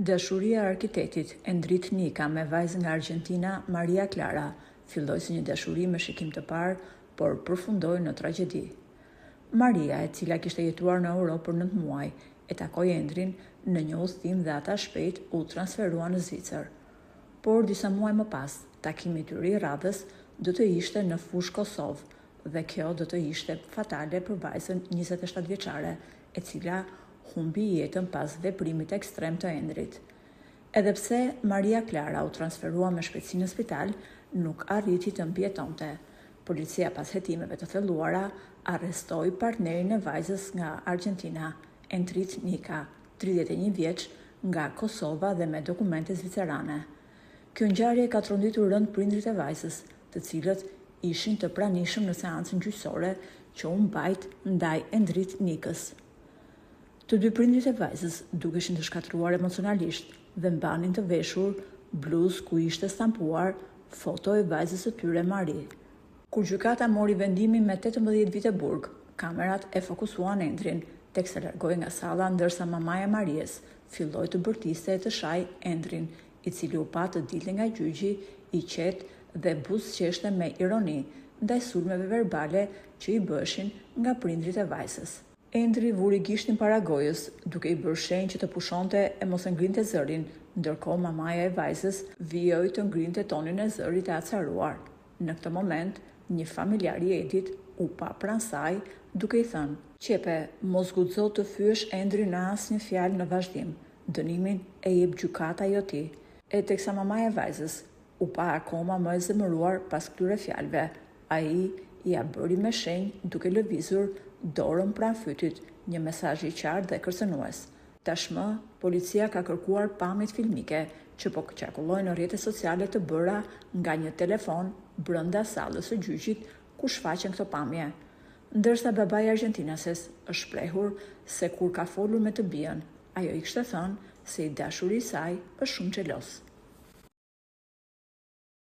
Dashuria e arkitektit Endrit Nika me vajzën nga Argentina, Maria Clara, filloi si një dashuri me shikim të parë, por përfundoi në tragjedi. Maria, e cila kishte jetuar në Europë për 9 muaj, e takoi Endrin në një udhëtim dhe ata shpejt u transferuan në Zvicër. Por disa muaj më pas, takimi i tyre i radhës do të ishte në fushë Kosovë dhe kjo do të ishte fatale për vajzën 27 vjeçare, e cila humbi jetën pas veprimit ekstrem të Endrit. Edhe pse Maria Clara u transferua me shpejtësi në spital, nuk arriti të mbijetonte. Policia pas hetimeve të thelluara arrestoi partnerin e vajzës nga Argentina, Endrit Nika, 31 vjeç, nga Kosova dhe me dokumente zvicerane. Kjo ngjarje ka tronditur rënd prindrit e vajzës, të cilët ishin të pranishëm në seancën gjyqësore që u mbajt ndaj Endrit Nikës. Të dy prindrit e vajzës dukeshin të shkatruar emocionalisht dhe mbanin të veshur bluzë ku ishte stampuar foto e vajzës së tyre Mari. Kur gjykata mori vendimin me 18 vite burg, kamerat e fokusuan Endrin, teksa largoi nga salla ndërsa mamaja e Maries filloi të bërtiste e të shaj Endrin, i cili u pa të dilte nga gjyqi i qetë dhe buzëqeshte me ironi ndaj sulmeve verbale që i bëshin nga prindrit e vajzës. Endri vuri gishtin para gojës, duke i bërë shenjë që të pushonte e mos e ngrinte zërin, ndërkohë mamaja e vajzës vijoi të ngrinte tonin e zërit e acaruar. Në këtë moment, një familjar i Edit u pa pranë saj, duke i thënë: "Qepe, mos guxo të fyesh Endrin në asnjë fjalë në vazhdim. Dënimin e jep gjykata jo ti." E teksa mamaja e vajzës u pa akoma më e zemëruar pas këtyre fjalëve, ai ja bëri me shenjë duke lëvizur dorën pranë fytyt, një mesazh i qartë dhe kërcënues. Tashmë, policia ka kërkuar pamjet filmike që po qarkullojnë në rrjetet sociale të bëra nga një telefon brenda sallës së gjyqit ku shfaqen këto pamje. Ndërsa babai argentinases është shprehur se kur ka folur me të bijën, ajo i kishte thënë se i dashuri i saj është shumë xhelos.